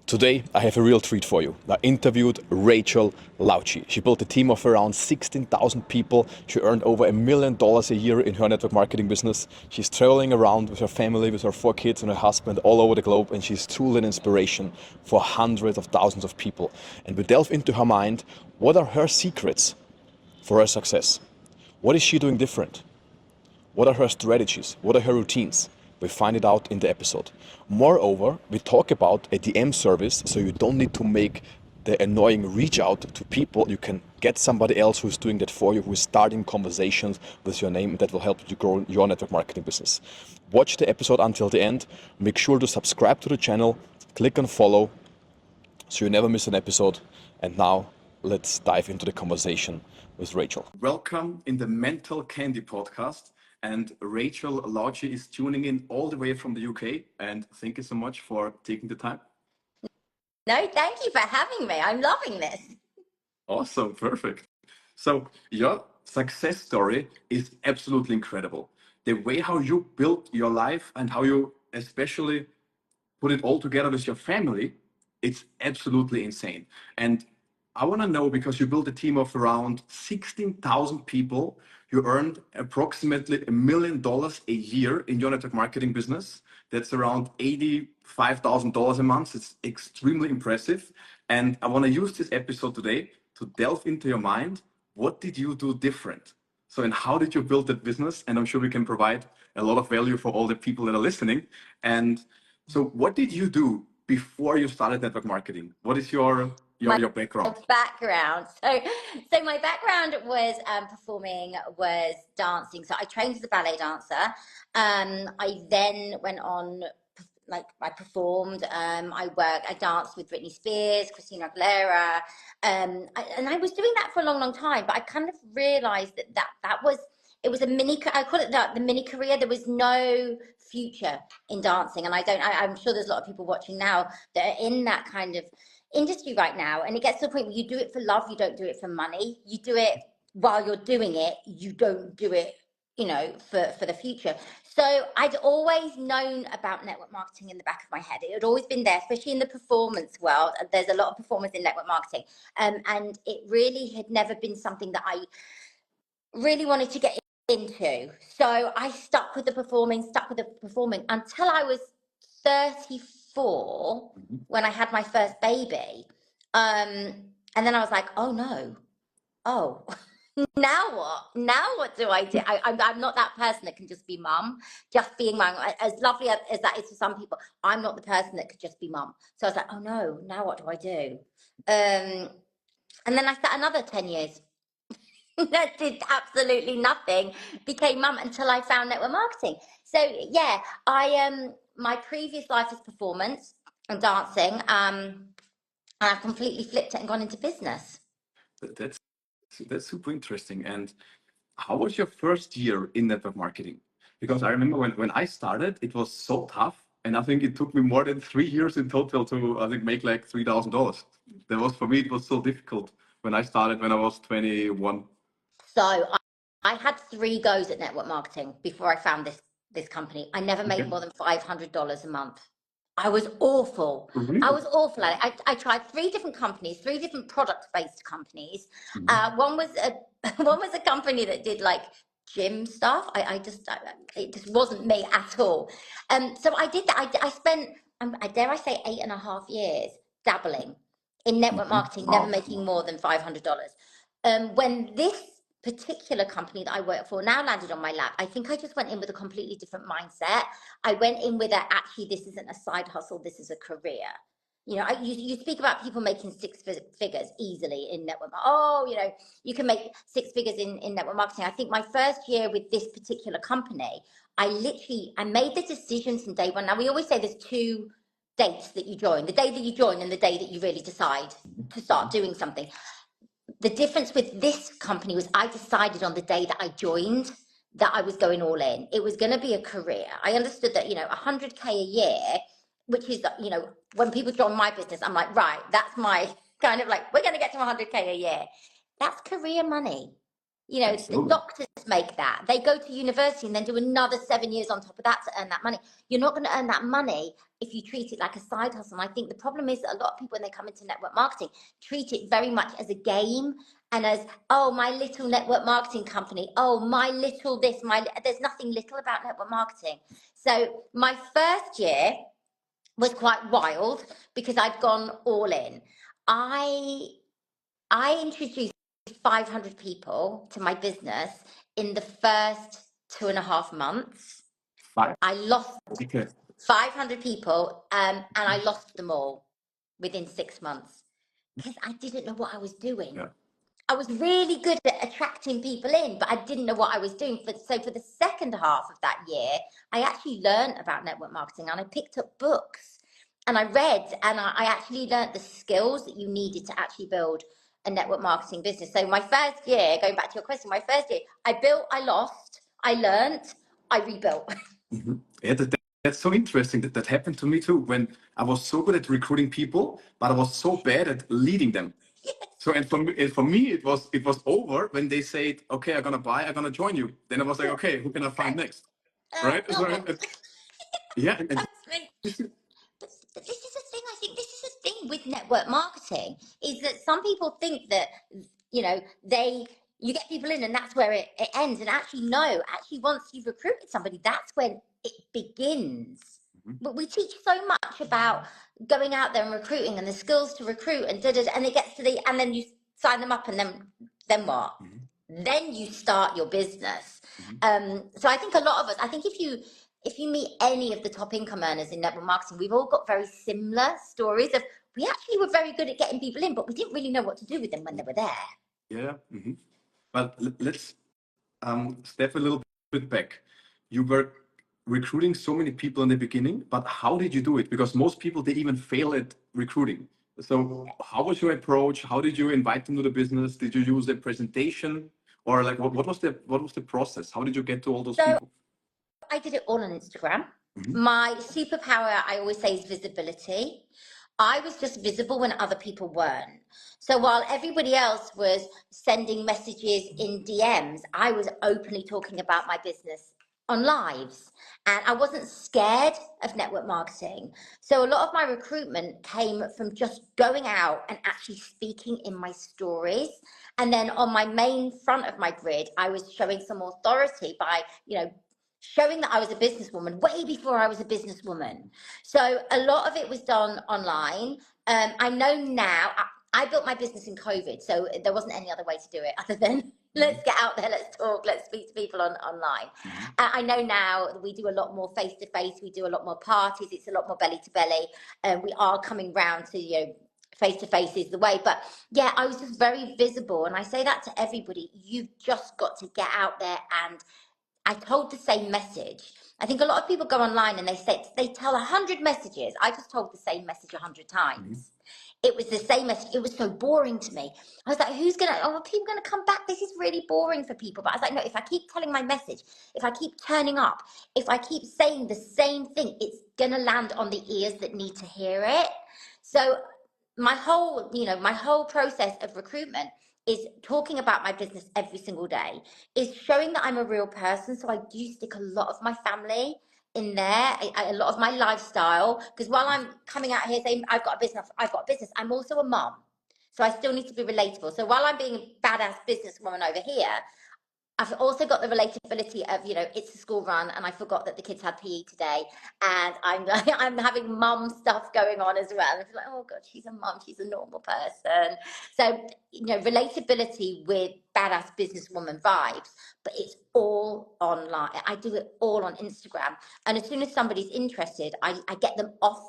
Today, I have a real treat for you. I interviewed Rachael Lalji. She built a team of around 16,000 people. She earned over $1 million a year in her network marketing business. She's traveling around with her family, with her 4 kids and her husband all over the globe, and she's truly an inspiration for hundreds of thousands of people. And we delve into her mind. What are her secrets for her success? What is she doing different? What are her strategies? What are her routines? We find it out in the episode. Moreover, we talk about a DM service, so you don't need to make the annoying reach out to people. You can get somebody else who's doing that for you, who is starting conversations with your name that will help you grow your network marketing business. Watch the episode until the end. Make sure to subscribe to the channel, click on follow, so you never miss an episode. And now let's dive into the conversation with Rachael. Welcome in the Mental Candy podcast. And Rachael Lalji is tuning in all the way from the UK. And thank you so much for taking the time. No, thank you for having me. I'm loving this. Awesome, perfect. So your success story is absolutely incredible. The way how you built your life and how you especially put it all together with your family, it's absolutely insane. And I want to know, because you built a team of around 16,000 people, you earned approximately $1 million a year in your network marketing business. That's around $85,000 a month. It's extremely impressive. And I want to use this episode today to delve into your mind. What did you do different? So, and how did you build that business? And I'm sure we can provide a lot of value for all the people that are listening. And so what did you do before you started network marketing? What is your background? Background. So my background was performing, was dancing. So I trained as a ballet dancer. I then went on, I performed. I danced with Britney Spears, Christina Aguilera, and I was doing that for a long, long time. But I kind of realized that was. It was I call it the mini career. There was no future in dancing. And I'm sure there's a lot of people watching now that are in that kind of industry right now. And it gets to the point where you do it for love. You don't do it for money. You do it while you're doing it. You don't do it, for the future. So I'd always known about network marketing in the back of my head. It had always been there, especially in the performance world. There's a lot of performance in network marketing. And it really had never been something that I really wanted to get into. So I stuck with the performing until I was 34 when I had my first baby. And then I was like, oh no. Oh, now what? Now what do I do? I'm not that person that can just be mum. Just being mum, as lovely as that is for some people, I'm not the person that could just be mum. So I was like, oh no, now what do I do? And then I sat another 10 years. That did absolutely nothing, became mum until I found network marketing. So yeah, my previous life is performance and dancing, and I've completely flipped it and gone into business. That's super interesting. And how was your first year in network marketing? Because I remember when I started, it was so tough. And I think it took me more than 3 years in total to, I think, make like $3,000. That was, for me, it was so difficult when I started when I was 21. So I had 3 goes at network marketing before I found this company. I never made more than $500 a month. I was awful. Really? I was awful at it. I tried 3 different companies, 3 different product-based companies. One was a company that did like gym stuff. It just wasn't me at all. So I did that. I spent, dare I say, 8.5 years dabbling in network marketing, never making more than $500. When this particular company that I work for now landed on my lap, I think I just went in with a completely different mindset. I went in with actually, this isn't a side hustle, this is a career. You speak about people making 6 figures easily in network. You can make 6 figures in network marketing. I think my first year with this particular company, I made the decision from day one. Now, we always say there's 2 dates that you join, the day that you join and the day that you really decide to start doing something. The difference with this company was I decided on the day that I joined that I was going all in. It was going to be a career. I understood that, 100K a year, which is, when people join my business, I'm like, right, that's my kind of like, we're going to get to 100K a year. That's career money. You know, the Absolutely. doctors make that. They go to university and then do another 7 years on top of that to earn that money. You're not going to earn that money if you treat it like a side hustle. And I think the problem is that a lot of people, when they come into network marketing, treat it very much as a game and as, oh, my little network marketing company. Oh, my little this, there's nothing little about network marketing. So my first year was quite wild because I'd gone all in. I introduced 500 people to my business in the first 2.5 months. I lost 500 people and I lost them all within 6 months because I didn't know what I was doing. Yeah. I was really good at attracting people in, but I didn't know what I was doing. So for the second half of that year, I actually learned about network marketing and I picked up books and I read and I actually learned the skills that you needed to actually build a network marketing business. So my first year, going back to your question, my first year, I built, I lost, I learned, I rebuilt. Yeah, that's so interesting. That happened to me too. When I was so good at recruiting people, but I was so bad at leading them. So and for me, it was over when they said, "Okay, I'm gonna join you." Then I was like, "Okay, who can I find next?" Right? So, yeah, and That's me. But this is the thing. I think this is the thing with network marketing is that some people think that you get people in and that's where it ends. And actually, no. Actually, once you've recruited somebody, that's when it begins. But we teach so much about going out there and recruiting and the skills to recruit and and it gets to and then you sign them up and then what? Then you start your business. So I think a lot of us, I think if you meet any of the top income earners in network marketing, we've all got very similar stories of we actually were very good at getting people in, but we didn't really know what to do with them when they were there. yeah. But let's step a little bit back. You were recruiting so many people in the beginning, but how did you do it? Because most people, they even fail at recruiting. So how was your approach? How did you invite them to the business? Did you use a presentation, or like what was the process? How did you get to all those people? I did it all on Instagram. My superpower, I always say, is visibility. I was just visible when other people weren't. So while everybody else was sending messages in DMs, I was openly talking about my business on lives. And I wasn't scared of network marketing. So a lot of my recruitment came from just going out and actually speaking in my stories. And then on my main front of my grid, I was showing some authority by, showing that I was a businesswoman way before I was a businesswoman. So a lot of it was done online. I know now, I built my business in COVID, so there wasn't any other way to do it other than let's get out there, let's talk, let's speak to people online. I know now we do a lot more face-to-face, we do a lot more parties, it's a lot more belly-to-belly, and we are coming round to, face-to-face is the way. But yeah, I was just very visible, and I say that to everybody. You've just got to get out there, and I told the same message. I think a lot of people go online and they tell 100 messages. I just told the same message 100 times. It was the same message. It was so boring to me. I was like, are people gonna come back? This is really boring for people. But I was like, no, if I keep telling my message, if I keep turning up, if I keep saying the same thing, it's gonna land on the ears that need to hear it. So my whole process of recruitment is talking about my business every single day, is showing that I'm a real person. So I do stick a lot of my family in there, a lot of my lifestyle, because while I'm coming out here saying I've got a business, I'm also a mom. So I still need to be relatable. So while I'm being a badass businesswoman over here, I've also got the relatability of, it's a school run and I forgot that the kids had PE today and I'm having mum stuff going on as well. And it's like, oh God, she's a mum, she's a normal person. So, relatability with badass businesswoman vibes, but it's all online. I do it all on Instagram. And as soon as somebody's interested, I get them off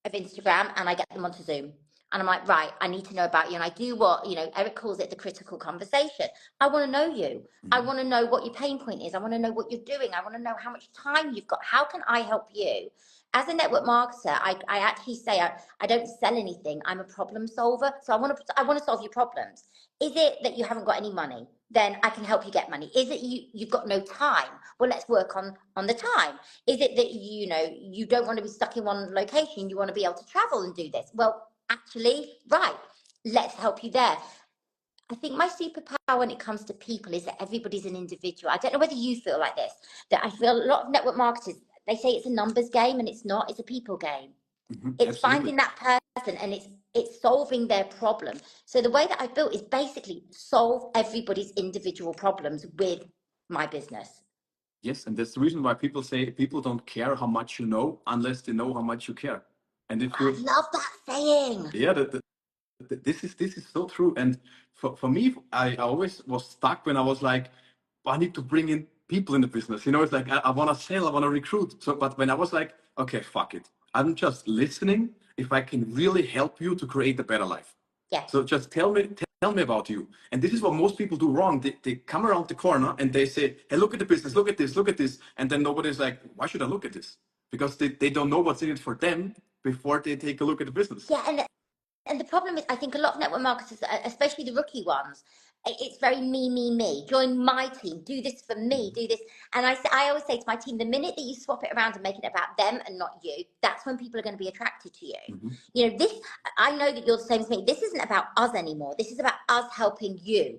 of Instagram and I get them onto Zoom. And I'm like, right, I need to know about you. And I do what, Eric calls it the critical conversation. I want to know you. I want to know what your pain point is. I want to know what you're doing. I want to know how much time you've got. How can I help you? As a network marketer, I actually say I don't sell anything. I'm a problem solver. So I want to solve your problems. Is it that you haven't got any money? Then I can help you get money. Is it you've got no time? Well, let's work on the time. Is it that you don't want to be stuck in one location? You want to be able to travel and do this? Well, actually, right, let's help you there. I think my superpower when it comes to people is that everybody's an individual. I don't know whether you feel like this, that I feel a lot of network marketers, they say it's a numbers game, and it's not. It's a people game. It's Absolutely. finding that person, and it's solving their problem. So the way that I built is basically solve everybody's individual problems with my business. Yes, and that's the reason why people say people don't care how much you know unless they know how much you care. And if I you, love that saying. yeah, this is so true. And for me, I always was stuck when I was like, I need to bring in people in the business. You know, it's like I want to sell, I want to recruit. So, but when I was like, okay, fuck it, I'm just listening. If I can really help you to create a better life, Yeah. so just tell me about you. And this is what most people do wrong. They come around the corner and they say, hey, look at the business, look at this, look at this. And then nobody's like, why should I look at this? Because they don't know what's in it for them before they take a look at the business. Yeah, and the problem is, I think a lot of network marketers, especially the rookie ones, it's very me. Join my team. Do this for me. Do this. And I always say to my team, the minute that you swap it around and make it about them and not you, that's when people are going to be attracted to you. You know, this. I know that you're the same as me. This isn't about us anymore. This is about us helping you.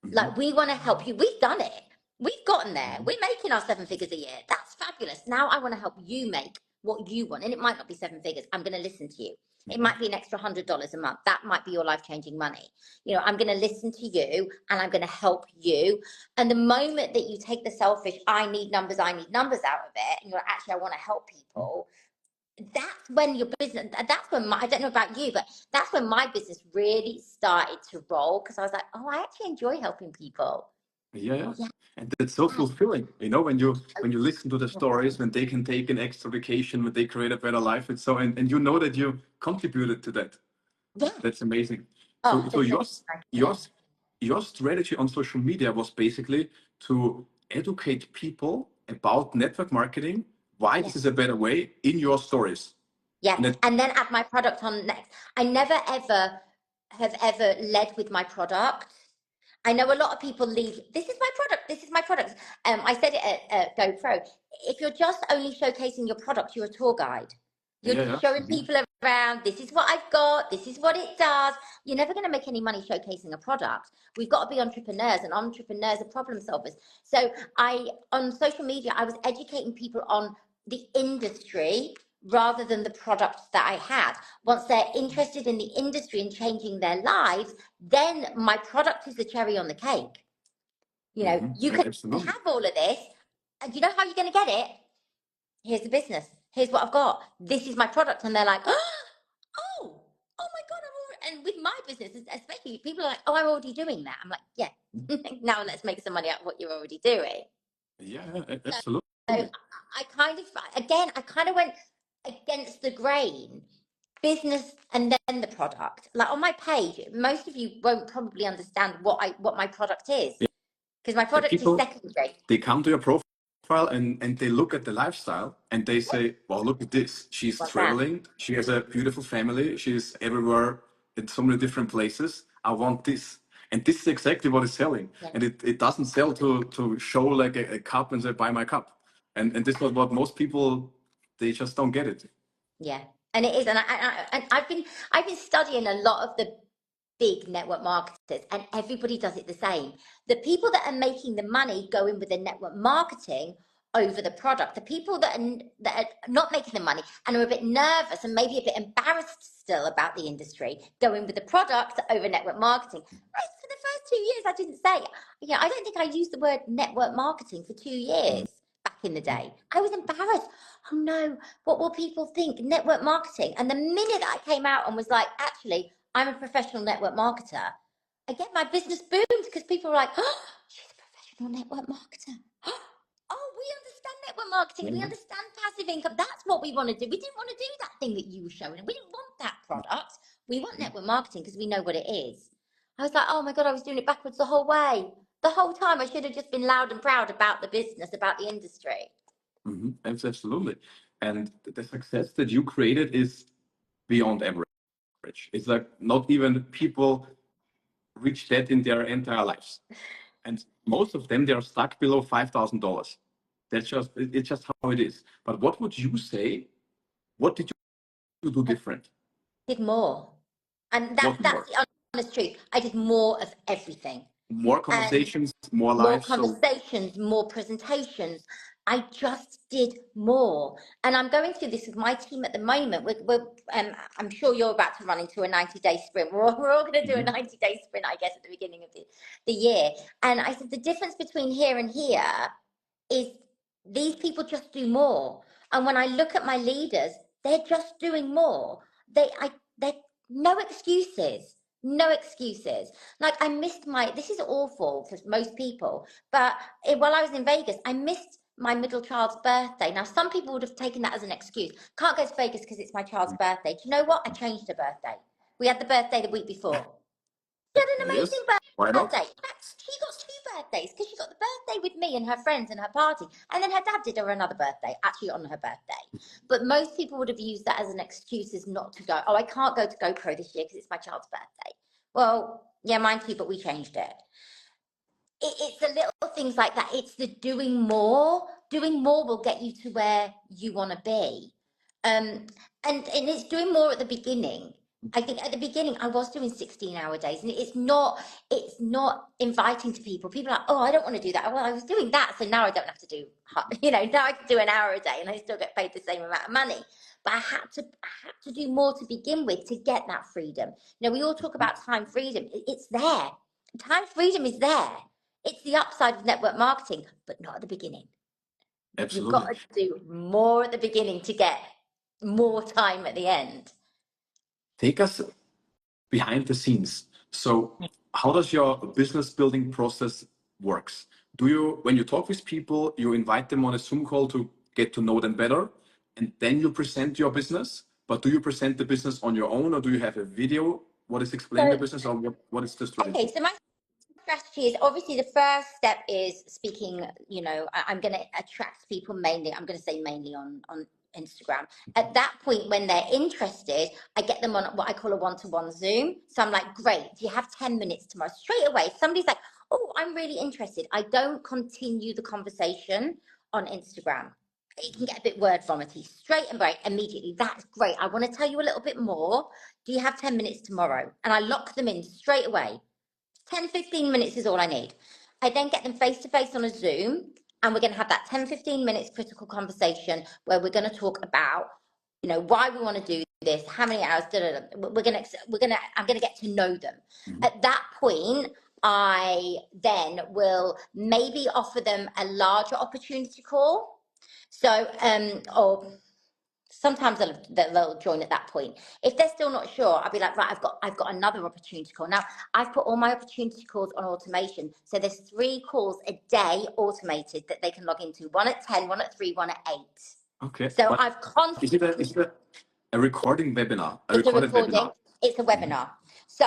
Like, we want to help you. We've done it. We've gotten there. We're making our 7 figures a year. That's fabulous. Now I want to help you make what you want. And it might not be 7 figures. I'm going to listen to you. It might be an extra $100 a month. That might be your life-changing money. You know, I'm going to listen to you and I'm going to help you. And the moment that you take the selfish, I need numbers out of it, and you're like, actually, I want to help people. That's when your business, that's when I don't know about you, but that's when my business really started to roll, because I was like, oh, I actually enjoy helping people. Yeah. And that's so fulfilling, you know, when you listen to the stories, when they can take an extra vacation, when they create a better life. It's so, and you know that you contributed to that. Yeah. That's amazing. Oh, So your strategy on social media was basically to educate people about network marketing, why this is a better way in your stories. Yeah, and then add my product on next. I never ever have ever led with my product. I know a lot of people leave, this is my product, this is my product. I said it at GoPro. If you're just only showcasing your product, you're a tour guide. You're showing people around, this is what I've got, this is what it does. You're never going to make any money showcasing a product. We've got to be entrepreneurs, and entrepreneurs are problem solvers. So on social media, I was educating people on the industry rather than the products that I had. Once they're interested in the industry and changing their lives, then my product is the cherry on the cake. You know, you can have all of this, and you know how you're going to get it? Here's the business. Here's what I've got. This is my product. And they're like, oh my God, and with my business, especially, people are like, oh, I'm already doing that. I'm like, yeah, now let's make some money out of what you're already doing. Yeah, absolutely. So I kind of went against the grain, business and then the product. Like on my page, most of you won't probably understand what my product is, because my product is secondary. They come to your profile and they look at the lifestyle and they say, well, look at this. She's traveling. She has a beautiful family. She's everywhere in so many different places. I want this. And this is exactly what is selling. And it doesn't sell to show like a cup and say, buy my cup. And this was what most people, they just don't get it. Yeah, and it is. And I've been studying a lot of the big network marketers, and everybody does it the same. The people that are making the money go in with the network marketing over the product. The people that are not making the money and are a bit nervous and maybe a bit embarrassed still about the industry go in with the product over network marketing. For the first 2 years, I didn't say, I don't think I used the word network marketing for 2 years back in the day. I was embarrassed. Oh no, what will people think? Network marketing. And the minute that I came out and was like, actually, I'm a professional network marketer, again, my business boomed, because people were like, oh, she's a professional network marketer. Oh, we understand network marketing. We understand passive income. That's what we want to do. We didn't want to do that thing that you were showing. We didn't want that product. We want network marketing because we know what it is. I was like, oh my God, I was doing it backwards the whole way. The whole time I should have just been loud and proud about the business, about the industry. Absolutely. And the success that you created is beyond average. It's like not even people reach that in their entire lives. And most of them, they are stuck below $5,000. It's just how it is. But what would you say? What did you do different? Did more. And that's the honest truth, I did more of everything. More And conversations, more more lives. So conversations, more presentations. I just did more. And I'm going through this with my team at the moment. I'm sure you're about to run into a 90-day sprint. We're all going to do a 90-day sprint, I guess, at the beginning of the year. And I said the difference between here and here is these people just do more. And when I look at my leaders, they're just doing more. They're no excuses. No excuses. Like I missed this is awful for most people, but while I was in Vegas, I missed my middle child's birthday. Now, some people would have taken that as an excuse. Can't go to Vegas because it's my child's birthday. Do you know what? I changed her birthday. We had the birthday the week before. She had an yes, amazing why not? birthday. In fact, she got 2 birthdays because she got the birthday with me and her friends and her party. And then her dad did her another birthday, actually on her birthday. But most people would have used that as an excuse as not to go. Oh, I can't go to GoPro this year because it's my child's birthday. Well, yeah, mine too, but we changed it. It's the little things like that. It's the doing more. Doing more will get you to where you want to be. And it's doing more at the beginning. I think at the beginning I was doing 16-hour days, and it's not inviting to people. People are like, oh, I don't want to do that. Well, I was doing that, so now I don't have to do, now I can do an hour a day and I still get paid the same amount of money. But I had to do more to begin with to get that freedom. We all talk about time freedom. It's there. Time freedom is there. It's the upside of network marketing, but not at the beginning. You've got Absolutely. to do more at the beginning to get more time at the end. Take us behind the scenes. So how does your business building process works? When you talk with people, you invite them on a Zoom call to get to know them better, and then you present your business? But do you present the business on your own, or do you have a video? What is explaining the business, or what is the strategy? Okay, so my strategy is obviously the first step is speaking. I'm going to attract people mainly. I'm going to say mainly on Instagram. At that point, when they're interested, I get them on what I call a one-to-one Zoom. So I'm like, great, do you have 10 minutes tomorrow? Straight away, somebody's like, oh, I'm really interested. I don't continue the conversation on Instagram. It can get a bit word vomity. Straight and break immediately. That's great. I want to tell you a little bit more. Do you have 10 minutes tomorrow? And I lock them in straight away. 10-15 minutes is all I need. I then get them face to face on a Zoom, and we're going to have that 10-15 minutes critical conversation where we're going to talk about, why we want to do this, how many hours. I'm going to get to know them. At that point, I then will maybe offer them a larger opportunity call. So, or sometimes they'll join at that point. If they're still not sure, I'll be like, right, I've got another opportunity call. Now, I've put all my opportunity calls on automation. So there's 3 calls a day automated that they can log into. 1 at 10, 1 at 3, 1 at 8. Okay. So But I've constantly... is it a recording webinar? It's a recording. Webinar? It's a webinar. So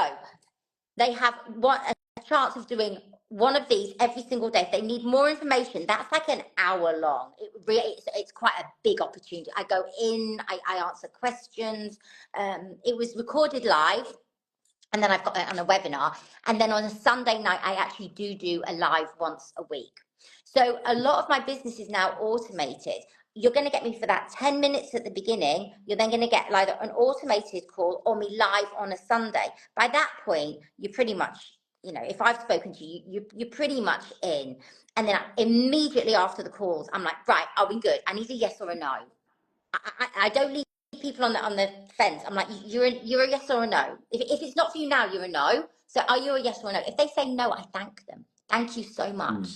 they have a chance of doing one of these every single day. If they need more information, that's like an hour long. It's quite a big opportunity. I go in, I answer questions. It was recorded live, and then I've got it on a webinar. And then on a Sunday night, I actually do a live once a week. So a lot of my business is now automated. You're going to get me for that 10 minutes at the beginning. You're then going to get either an automated call or me live on a Sunday. By that point, you're pretty much, if I've spoken to you, you're pretty much in. And then immediately after the calls, I'm like, right, are we good? I need a yes or a no. I don't leave people on the fence. I'm like, you're a yes or a no. If it's not for you now, you're a no. So are you a yes or a no? If they say no, I thank them. Thank you so much.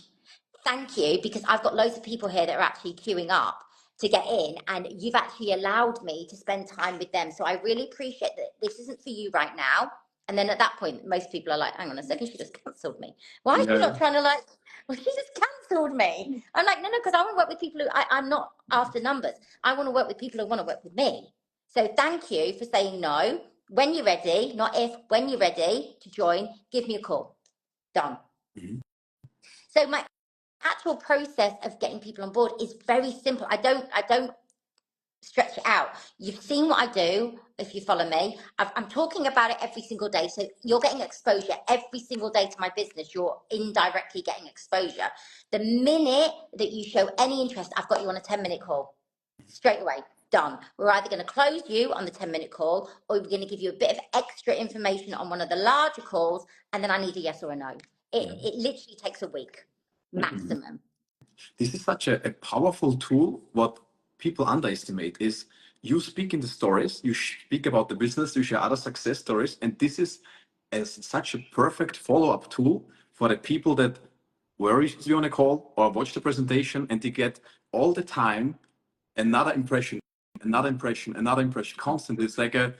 Thank you, because I've got loads of people here that are actually queuing up to get in, and you've actually allowed me to spend time with them. So I really appreciate that this isn't for you right now. And then at that point, most people are like, hang on a second, she just cancelled me. Why are you not trying to well, she just cancelled me. I'm like, no, because I want to work with people who, I'm not after numbers. I want to work with people who want to work with me. So thank you for saying no. When you're ready, not if, when you're ready to join, give me a call. Done. So my actual process of getting people on board is very simple. I don't stretch it out. You've seen what I do if you follow me. I'm talking about it every single day. So you're getting exposure every single day to my business. You're indirectly getting exposure. The minute that you show any interest, I've got you on a 10-minute call straight away. done. We're either going to close you on the 10-minute call, or we're going to give you a bit of extra information on one of the larger calls, and then I need a yes or a no. It literally takes a week maximum. This is such a powerful tool. What people underestimate is you speak in the stories, you speak about the business, you share other success stories, and this is as such a perfect follow-up tool for the people that were recently on a call or watch the presentation, and they get all the time another impression, another impression, constantly. It's like a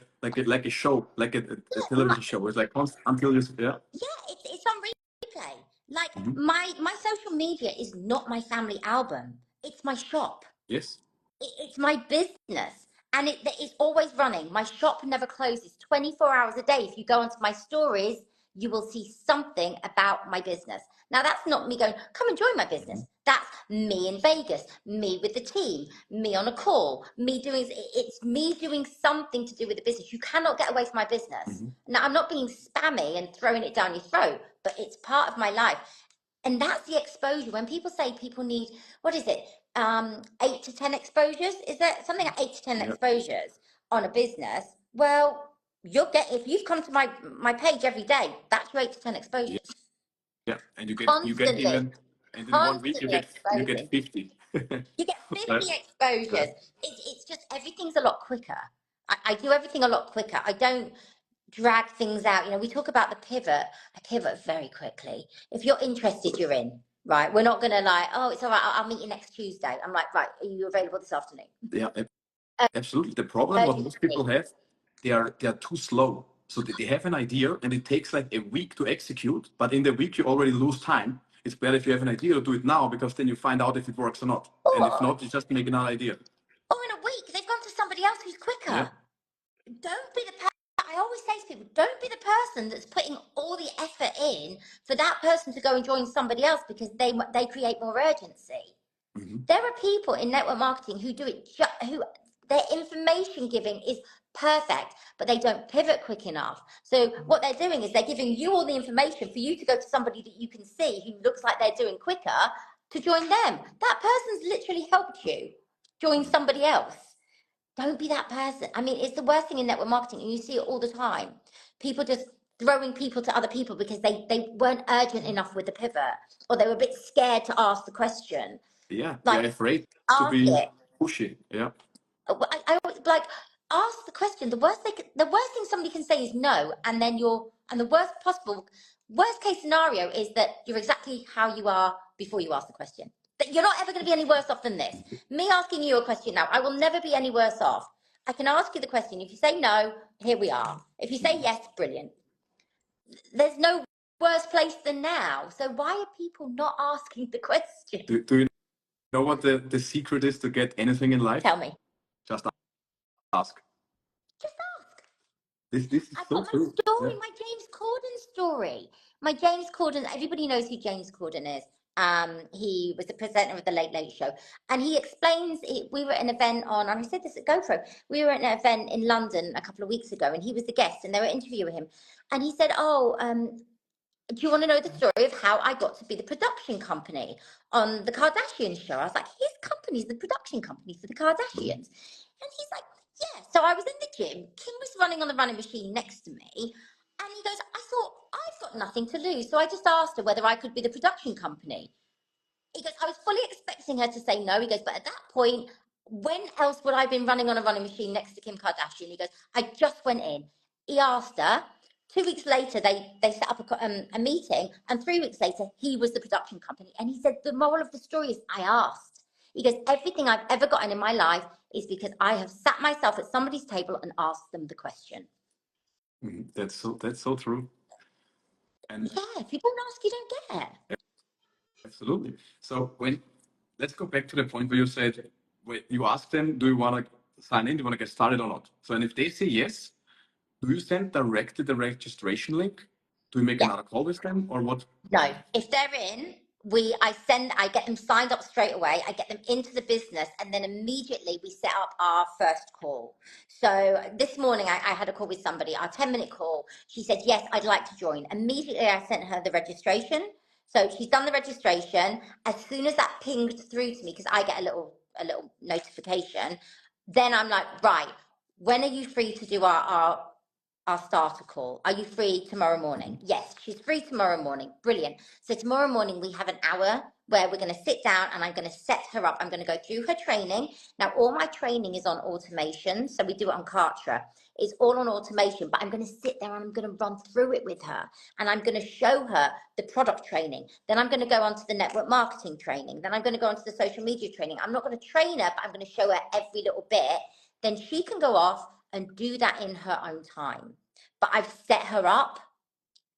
show, like a television show. It's like constant until you It's on replay. Like my social media is not my family album. It's my shop. Yes. It's my business, and it's always running. My shop never closes 24 hours a day. If you go onto my stories, you will see something about my business. Now, that's not me going, come and join my business. That's me in Vegas, me with the team, me on a call, it's me doing something to do with the business. You cannot get away from my business. Now, I'm not being spammy and throwing it down your throat, but it's part of my life. And that's the exposure. When people say people need, what is it, 8 to 10 exposures? Is there something like 8 to 10 exposures on a business? Well, if you've come to my page every day, that's your 8 to 10 exposures. Yeah, and you get Constantly, even, and in 1 week you get exposing. 50. You get 50 exposures. It's just everything's a lot quicker. I do everything a lot quicker. I don't drag things out. You know, we talk about the pivot. I pivot very quickly. If you're interested, you're in. Right? We're not going to like, oh, it's all right. I'll meet you next Tuesday. I'm like, right, are you available this afternoon? Yeah, absolutely. The problem what most people have, they are too slow. So they have an idea and it takes like a week to execute, but in the week you already lose time. It's better if you have an idea to do it now, because then you find out if it works or not. And if not, you just make another idea. Or in a week, they've gone to somebody else who's quicker. Yeah. Don't be the person. I always say to people, don't be the person that's putting all the effort in for that person to go and join somebody else because they create more urgency. There are people in network marketing who do it, who their information giving is perfect, but they don't pivot quick enough. So what they're doing is they're giving you all the information for you to go to somebody that you can see who looks like they're doing quicker to join them. That person's literally helped you join somebody else. Don't be that person. I mean, it's the worst thing in network marketing, and you see it all the time. People just throwing people to other people because they weren't urgent enough with the pivot, or they were a bit scared to ask the question. Yeah, Like, they're afraid to be pushy. Yeah. I always like ask the question. The worst thing somebody can say is no, and then the worst case scenario is that you're exactly how you are before you ask the question. That you're not ever going to be any worse off than this. Me asking you a question now, I will never be any worse off. I can ask you the question. If you say no, here we are. If you say yes, brilliant. There's no worse place than now. So why are people not asking the question? Do you know what the secret is to get anything in life? Tell me. Just ask. Just ask. This is I've so got my true. story, my James Corden story. My James Corden, everybody knows who James Corden is. He was the presenter of the Late Late Show, and he explains it. We were at an event and I said this at GoPro. We were at an event in London a couple of weeks ago, and he was the guest, and they were interviewing him, and he said, do you want to know the story of how I got to be the production company on the Kardashian show? I was like, his company's the production company for the Kardashians. And he's like, yeah. So I was in the gym. Kim was running on the running machine next to me. And he goes, I thought, I've got nothing to lose. So I just asked her whether I could be the production company. He goes, I was fully expecting her to say no. He goes, but at that point, when else would I have been running on a running machine next to Kim Kardashian? He goes, I just went in. He asked her. 2 weeks later, they set up a meeting, and 3 weeks later, he was the production company. And he said, the moral of the story is I asked. He goes, everything I've ever gotten in my life is because I have sat myself at somebody's table and asked them the question. That's so true. And yeah, if you don't ask, you don't get. Absolutely. So let's go back to the point where you said, you ask them, do you want to sign in? Do you want to get started or not? So, and if they say yes, do you send directly the registration link? Do we make another call with them, or what? No, if they're in, I get them signed up straight away. I get them into the business, and then immediately we set up our first call. So this morning I had a call with somebody, our 10-minute call. She said, yes, I'd like to join. Immediately I sent her the registration. So she's done the registration. As soon as that pinged through to me, because I get a little notification, then I'm like, right, when are you free to do our starter call? Are you free tomorrow morning? Yes, she's free tomorrow morning. Brilliant. So tomorrow morning we have an hour where we're going to sit down and I'm going to set her up. I'm going to go through her training. Now, all my training is on automation. So we do it on Kartra. It's all on automation, but I'm going to sit there and I'm going to run through it with her. And I'm going to show her the product training. Then I'm going to go on to the network marketing training. Then I'm going to go on to the social media training. I'm not going to train her, but I'm going to show her every little bit. Then she can go off and do that in her own time. But I've set her up,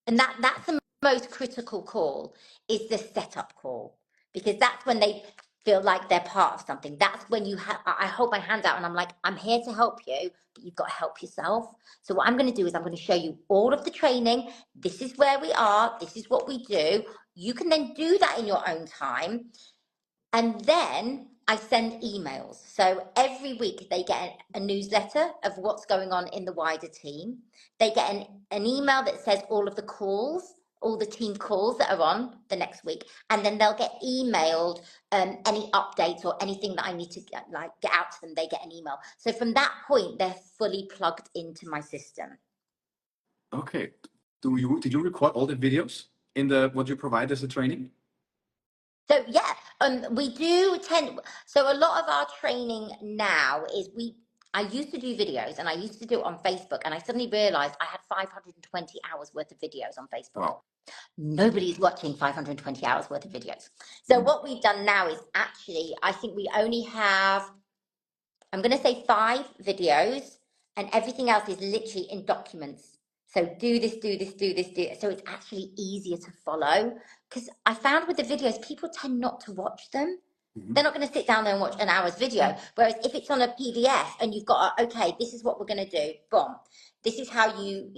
and that's the most critical call, is the setup call, because that's when they feel like they're part of something. That's when I hold my hand out and I'm like, I'm here to help you, but you've got to help yourself. So what I'm going to do is I'm going to show you all of the training. This is where we are. This is what we do. You can then do that in your own time. And then I send emails. So every week they get a newsletter of what's going on in the wider team. They get an email that says all of the calls, all the team calls that are on the next week. And then they'll get emailed any updates or anything that I need to get out to them. They get an email. So from that point, they're fully plugged into my system. Okay. Did you record all the videos in what you provide as a training? So yeah, we do tend. So a lot of our training now is I used to do videos and I used to do it on Facebook, and I suddenly realized I had 520 hours worth of videos on Facebook. Wow. Nobody's watching 520 hours worth of videos. So what we've done now is actually, I think we only have, I'm going to say 5 videos, and everything else is literally in documents. So do this, do this, do this, do this. So it's actually easier to follow, because I found with the videos, people tend not to watch them. They're not going to sit down there and watch an hour's video. Whereas if it's on a PDF and you've got, okay, this is what we're going to do. Boom. This is how you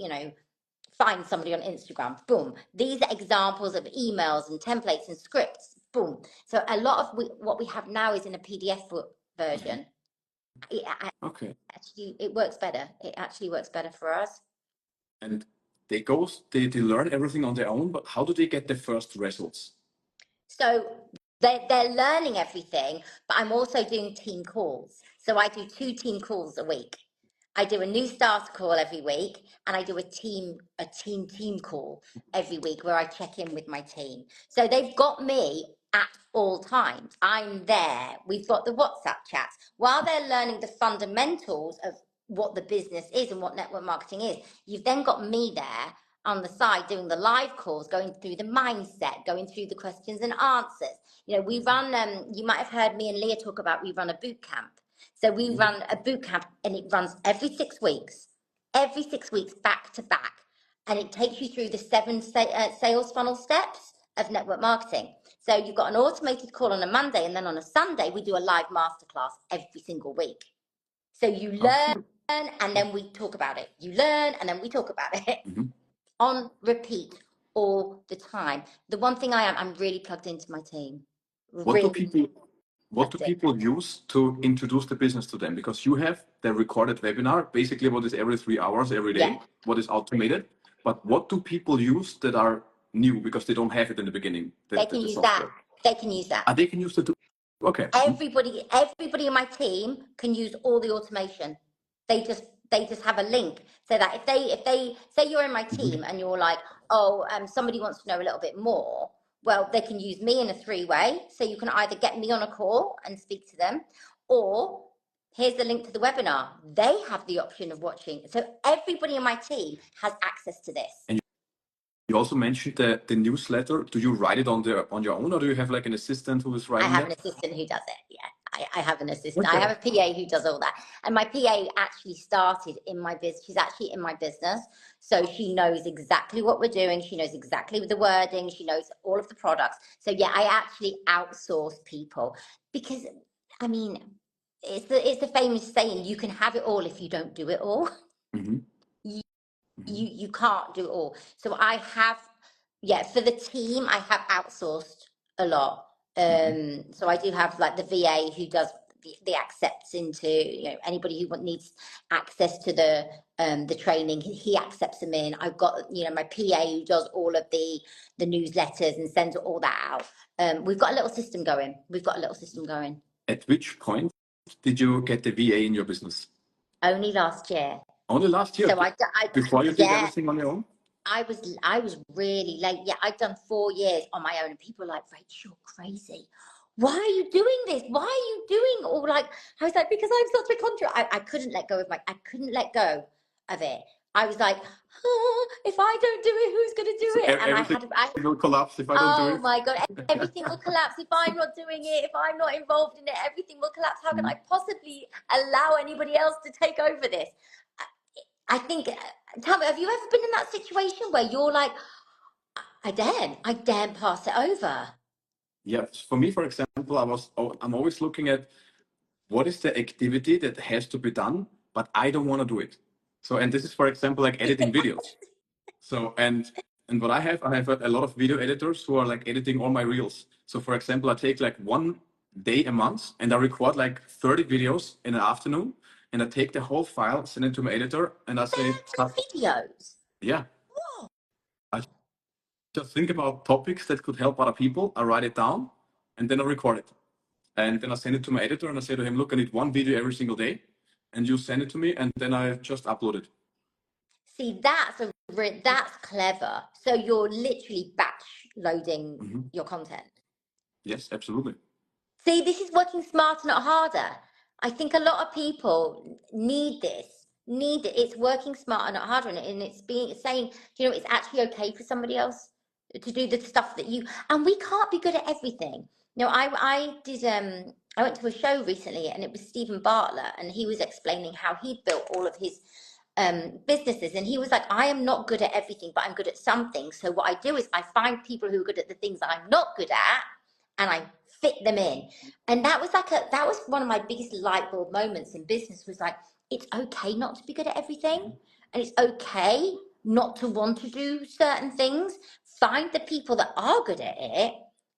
find somebody on Instagram. Boom. These are examples of emails and templates and scripts. Boom. So a lot of what we have now is in a PDF version. Okay. Actually, it works better. It actually works better for us. And they learn everything on their own, but how do they get the first results? So they're learning everything, but I'm also doing team calls. So I do 2 team calls a week. I do a new starter call every week, and I do a team call every week where I check in with my team. So they've got me at all times. I'm there. We've got the WhatsApp chats. While they're learning the fundamentals of what the business is and what network marketing is, you've then got me there on the side doing the live calls, going through the mindset, going through the questions and answers. We run, you might have heard me and Leah talk about, we run a boot camp. So we run a boot camp, and it runs every 6 weeks, back to back. And it takes you through the 7 sales funnel steps of network marketing. So you've got an automated call on a Monday, and then on a Sunday, we do a live masterclass every single week. So you learn, and then we talk about it. You learn, and then we talk about it. On repeat all the time. The one thing I'm really plugged into my team. What do people use to introduce the business to them? Because you have the recorded webinar, basically what is every 3 hours, every day, what is automated. But what do people use that are new because they don't have it in the beginning? They can use that. They can use that. They can use the Okay. Everybody in my team can use all the automation. They just have a link, so that if they say you're in my team and you're like, somebody wants to know a little bit more, well, they can use me in a 3-way. So you can either get me on a call and speak to them, or here's the link to the webinar. They have the option of watching. So everybody in my team has access to this. And you also mentioned the newsletter. Do you write it on your own, or do you have like an assistant who is writing it? I have an assistant who does it. Yeah, I have an assistant. Okay. I have a PA who does all that. And my PA actually started in my business. She's actually in my business. So she knows exactly what we're doing. She knows exactly the wording. She knows all of the products. So yeah, I actually outsource people, because, I mean, it's the famous saying, you can have it all if you don't do it all. You can't do it all. So I have, for the team, I have outsourced a lot. So I do have like the VA who does the accepts into, anybody who needs access to the training, he accepts them in. I've got, my PA who does all of the newsletters and sends all that out. We've got a little system going. At which point did you get the VA in your business? Only last year. Only last year? So Before you did everything on your own? I was really late. Yeah, I'd done 4 years on my own, and people were like, Rachel, you're crazy. Why are you doing this? Why are you doing all like? I was like, because I'm such a contract. I couldn't let go of I couldn't let go of it. I was like, oh, if I don't do it, who's going to do it? And everything will collapse if I don't do it. Oh my God, everything will collapse if I'm not doing it. If I'm not involved in it, everything will collapse. How can I possibly allow anybody else to take over this? I think, tell me, have you ever been in that situation where you're like, I daren't pass it over? Yeah, for me, for example, I'm always looking at what is the activity that has to be done, but I don't want to do it. So, and this is, for example, like editing videos. So, and what I have a lot of video editors who are like editing all my reels. So, for example, I take like 1 day a month and I record like 30 videos in an afternoon, and I take the whole file, send it to my editor, and I say, Videos. yeah. I just think about topics that could help other people. I write it down and then I record it. And then I send it to my editor and I say to him, look, I need 1 video every single day. And you send it to me and then I just upload it. See, that's clever. So you're literally batch loading your content. Yes, absolutely. See, this is working smarter, not harder. I think a lot of people need this. It's working smarter, not harder, and it's saying, it's actually okay for somebody else to do the stuff that and we can't be good at everything. I went to a show recently, and it was Stephen Bartlett, and he was explaining how he built all of his businesses, and he was like, I am not good at everything, but I'm good at some things. So what I do is I find people who are good at the things that I'm not good at, and I fit them in. And that was one of my biggest light bulb moments in business, was like, it's okay not to be good at everything, and it's okay not to want to do certain things. Find the people that are good at it,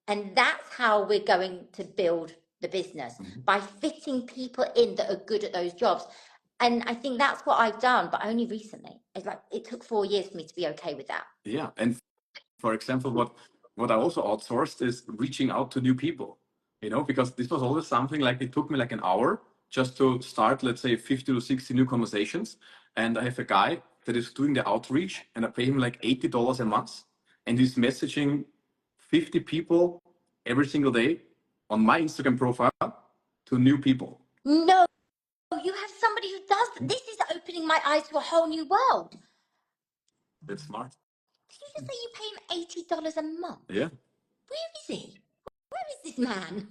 and that's how we're going to build the business, by fitting people in that are good at those jobs. And I think that's what I've done, but only recently. It's like, it took 4 years for me to be okay with that. Yeah, and for example, what I also outsourced is reaching out to new people, because this was always something like, it took me like an hour just to start, let's say 50 to 60 new conversations. And I have a guy that is doing the outreach, and I pay him like $80 a month, and he's messaging 50 people every single day on my Instagram profile to new people. No, you have somebody who does that. This is opening my eyes to a whole new world. That's smart. Did you just say you pay him $80 a month? Yeah. Where is he? Where is this man?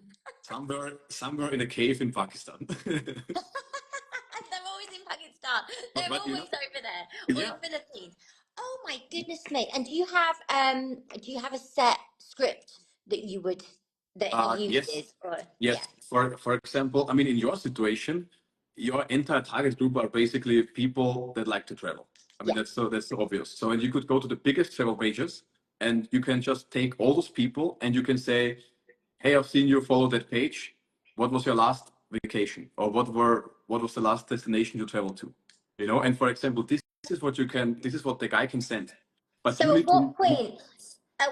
Somewhere in a cave in Pakistan. They're always in Pakistan. They're always over there. Or in Philippines. Oh my goodness me! And do you have a set script that he uses? Yes. For example, I mean, in your situation, your entire target group are basically people that like to travel. I mean, that's so obvious. So, and you could go to the biggest travel pages, and you can just take all those people, and you can say, hey, I've seen you follow that page. What was your last vacation, or what was the last destination you traveled to? And for example, this is what the guy can send. But so at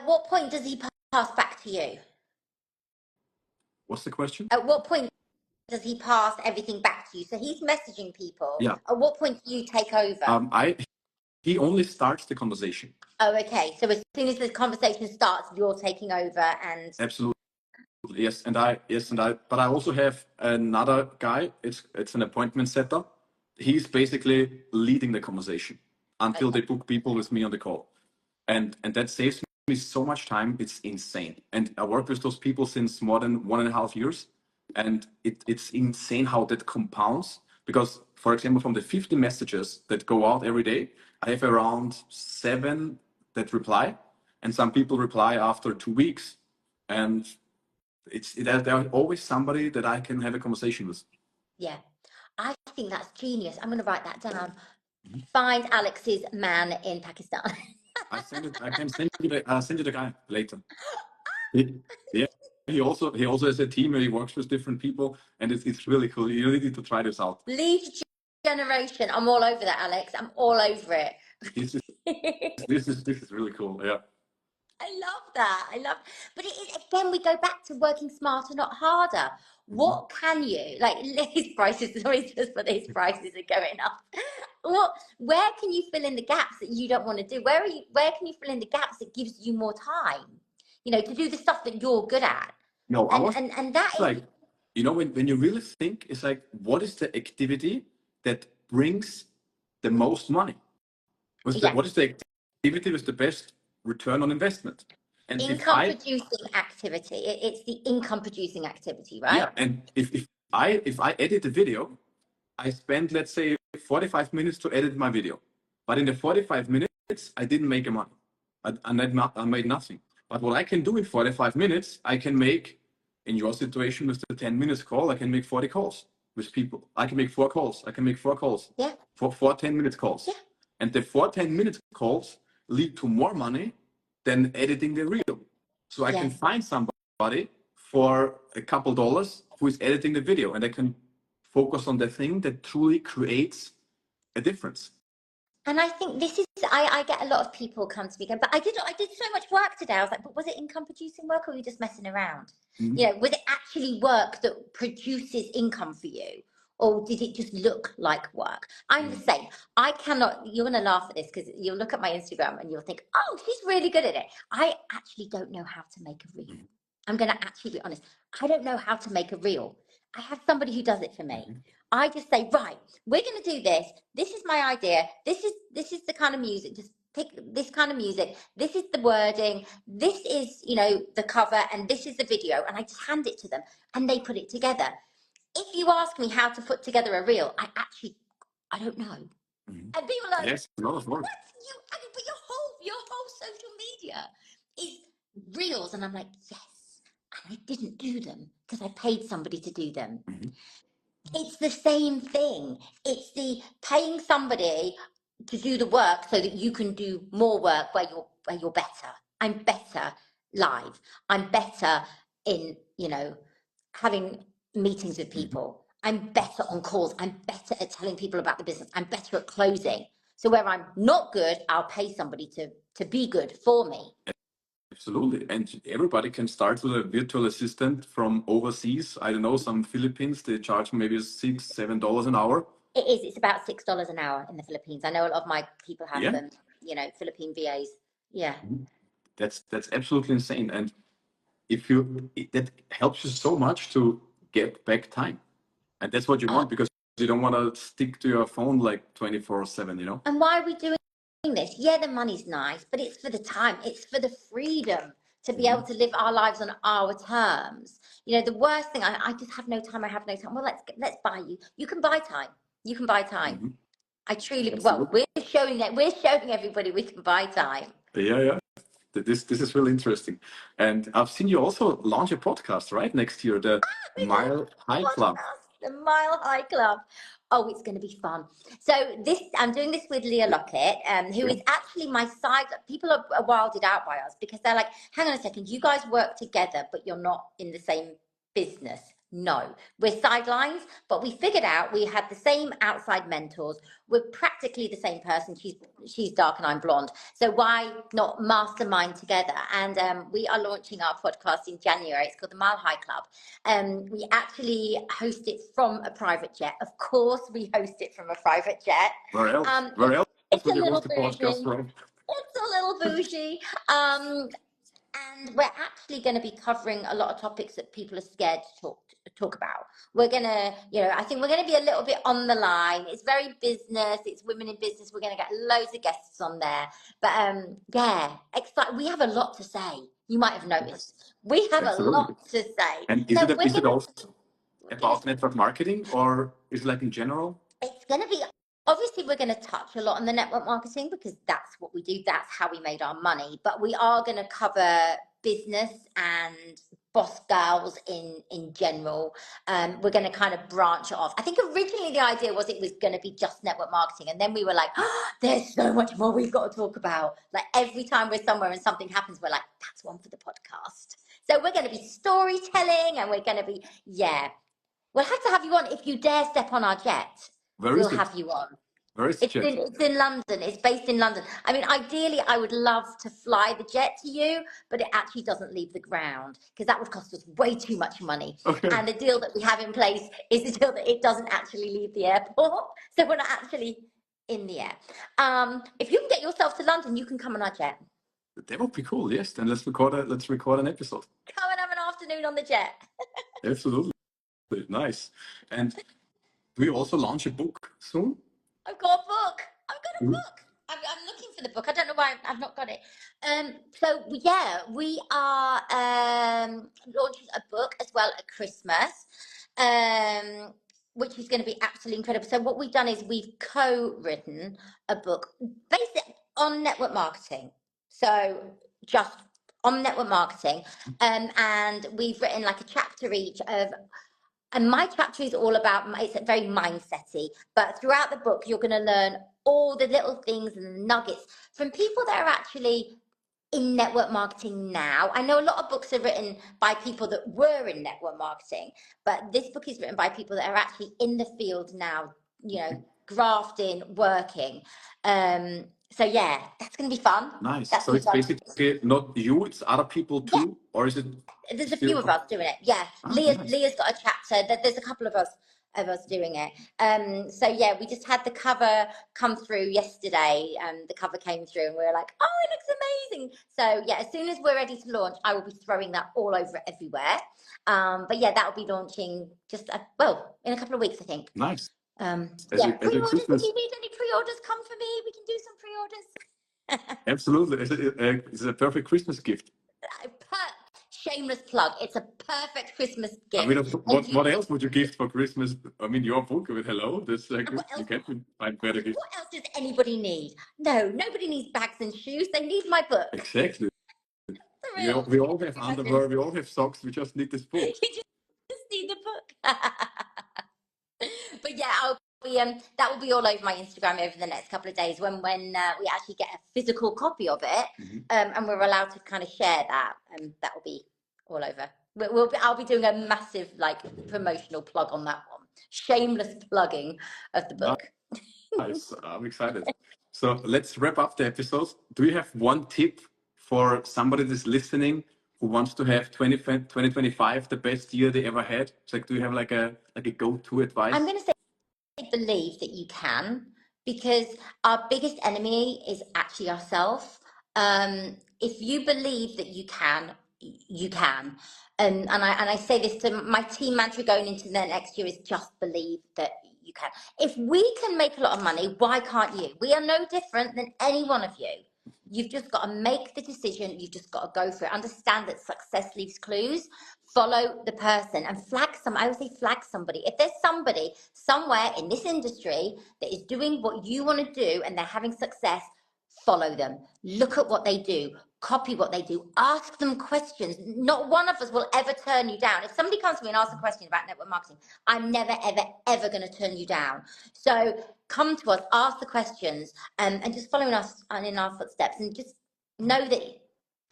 what point does he pass back to you? What's the question? At what point does he pass everything back to you? So he's messaging people. Yeah. At what point do you take over? He only starts the conversation. Oh, okay. So as soon as the conversation starts, you're taking over, and absolutely. Yes, but I also have another guy. It's an appointment setter. He's basically leading the conversation until they book people with me on the call, and that saves me so much time. It's insane. And I work with those people since more than 1.5 years, and it's insane how that compounds. Because, for example, from the 50 messages that go out every day, I have around 7 that reply, and some people reply after 2 weeks, and there's always somebody that I can have a conversation with. Yeah, I think that's genius. I'm going to write that down. Find Alex's man in Pakistan. I can send you the guy later. Yeah, he also has a team where he works with different people, and it's really cool. You really need to try this out. Lead generation. I'm all over that, Alex. I'm all over it. This is really cool. Yeah. I love that. But it is, again, we go back to working smarter, not harder. What can you, like, his prices, always just for his prices are going up. Where can you fill in the gaps that you don't want to do? Where can you fill in the gaps that gives you more time, to do the stuff that you're good at? No, I was And that is, like, when you really think, it's like, what is the activity that brings the most money? yeah, What is the activity with the best return on investment? And income producing activity. It's the income producing activity, right? yeah, and if I edit a video, I spend, let's say, 45 minutes to edit my video, but in the 45 minutes I didn't make a money. I made nothing. But what I can do in 45 minutes, I can make, in your situation with the 10 minutes call, I can make 40 calls with people. I can make 4 calls. I can make 4 calls. Yeah. For 4 10-minute calls. Yeah. And the 4 10-minute calls lead to more money than editing the reel. So I can find somebody for a couple dollars who is editing the video, and I can focus on the thing that truly creates a difference. And I think this is, I get a lot of people come to me going, but I did so much work today. I was like, but was it income producing work, or were you just messing around? Was it actually work that produces income for you? Or did it just look like work? I'm the same. I cannot, you're going to laugh at this because you'll look at my Instagram and you'll think, oh, she's really good at it. I actually don't know how to make a reel. I'm going to actually be honest. I don't know how to make a reel. I have somebody who does it for me. I just say, right, we're going to do this. This is my idea. This is the kind of music. Just pick this kind of music. This is the wording. This is, the cover, and this is the video. And I just hand it to them and they put it together. If you ask me how to put together a reel, I don't know. And people are like, yes, a lot of work. But your whole social media is reels. And I'm like, yes. And I didn't do them because I paid somebody to do them. It's the same thing. It's the paying somebody to do the work so that you can do more work where you're better. I'm better live. I'm better in, having meetings with people. I'm better on calls. I'm better at telling people about the business. I'm better at closing. So where I'm not good, I'll pay somebody to be good for me. Absolutely. And everybody can start with a virtual assistant from overseas. I don't know, some Philippines, they charge maybe $6-7 an hour. It is. It's about $6 an hour in the Philippines. I know a lot of my people have them, Philippine VAs. Yeah. That's absolutely insane. And that helps you so much to get back time. And that's what you want, because you don't want to stick to your phone like 24/7, And why are we doing this? Yeah, the money's nice, but it's for the time. It's for the freedom to be able to live our lives on our terms. The worst thing, I just have no time. I have no time. Well, let's buy you. You can buy time. You can buy time. I truly, Absolutely. we're showing everybody we can buy time. Yeah. This is really interesting. And I've seen you also launch a podcast, right? Next year, the Mile High Club. The Mile High Club. Oh, it's going to be fun. So I'm doing this with Leah Lockett, who is actually my side. People are wilded out by us because they're like, hang on a second, you guys work together, but you're not in the same business. No, we're sidelines, but we figured out we had the same outside mentors. We're practically the same person. She's dark and I'm blonde. So why not mastermind together? And we are launching our podcast in January. It's called the Mile High Club. We actually host it from a private jet. Of course, we host it from a private jet. Where else? Where else It's a would you little host the podcast bougie. from? It's a little bougie. And we're actually going to be covering a lot of topics that people are scared to talk about. We're going to, I think we're going to be a little bit on the line. It's very business. It's women in business. We're going to get loads of guests on there. But we have a lot to say. You might have noticed. We have a lot to say. And is it also about network marketing, or is it like in general? It's going to be, obviously we're going to touch a lot on the network marketing because that's what we do. That's how we made our money. But we are going to cover business and boss girls in general. We're going to kind of branch off. I think originally the idea was it was going to be just network marketing. And then we were like, there's so much more we've got to talk about. Like every time we're somewhere and something happens, we're like, that's one for the podcast. So we're going to be storytelling, and we're going to be, we'll have to have you on if you dare step on our jet. We'll have you on. Where is the jet? It's in London. It's based in London. I mean, ideally, I would love to fly the jet to you, but it actually doesn't leave the ground because that would cost us way too much money. Okay. And the deal that we have in place is the deal that it doesn't actually leave the airport. So we're not actually in the air. If you can get yourself to London, you can come on our jet. That would be cool. Yes. Then let's record an episode. Come and have an afternoon on the jet. Absolutely. Nice. And do you also launch a book soon? I've got a book. I've got a book. I'm looking for the book. I don't know why I've not got it. So yeah, we are launching a book as well at Christmas, which is going to be absolutely incredible. So what we've done is we've co-written a book based on network marketing. So just on network marketing, and we've written like a chapter each of. And my chapter is all about, it's very mindset-y, but throughout the book, you're going to learn all the little things and the nuggets from people that are actually in network marketing now. I know a lot of books are written by people that were in network marketing, but this book is written by people that are actually in the field now, you know, grafting, working. So yeah, that's going to be fun. Nice. That's So it's basically not you, it's other people too, or is it? There's a few of us doing it. Yeah, Leah's got a chapter. There's a couple of us doing it. So yeah, we just had the cover come through yesterday. The cover came through, and we were like, "Oh, it looks amazing!" So yeah, as soon as we're ready to launch, I will be throwing that all over everywhere. But yeah, that will be launching just in a couple of weeks, I think. Nice. Yeah, pre-orders. If you need any pre-orders, come for me. We can do some pre-orders. Absolutely, it's a perfect Christmas gift. Shameless plug. It's a perfect Christmas gift. I mean, what else would you gift for Christmas? I mean, your book with hello. This you can't find better gift. What else does anybody need? No, nobody needs bags and shoes. They need my book. Exactly. We all have underwear. We all have socks. We just need this book. You just need the book. But yeah, I'll be that will be all over my Instagram over the next couple of days when we actually get a physical copy of it, and we're allowed to kind of share that, and that will be all over. I'll be doing a massive promotional plug on that one. Shameless plugging of the book. Nice. I'm excited. So let's wrap up the episode. Do you have one tip for somebody that's listening who wants to have 2025 the best year they ever had? It's like, do you have like a go-to advice? I'm going to say believe that you can, because our biggest enemy is actually ourselves. If you believe that you can, you can. And I say this to my team mantra going into the next year is just believe that you can. If we can make a lot of money, why can't you? We are no different than any one of you. You've just got to make the decision. You've just got to go for it. Understand that success leaves clues. Follow the person and flag some. I always say flag somebody. If there's somebody somewhere in this industry that is doing what you want to do and they're having success, follow them. Look at what they do. Copy what they do. Ask them questions. Not one of us will ever turn you down. If somebody comes to me and asks a question about network marketing, I'm never, ever, ever going to turn you down. So come to us, ask the questions, and just following us in our footsteps, and just know that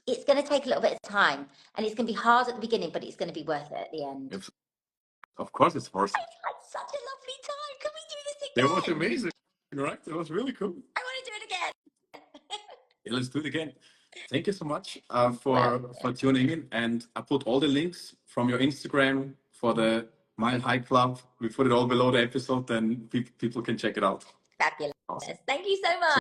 it's going to take a little bit of time, and it's going to be hard at the beginning, but it's going to be worth it at the end. Of course, it's worth it. I had such a lovely time. Can we do this again? It was amazing, right? It was really cool. I want to do it again. Yeah, let's do it again. Thank you so much for tuning in, and I put all the links from your Instagram for the Mile High Club. We put it all below the episode, then people can check it out. Fabulous. Awesome. Thank you so much.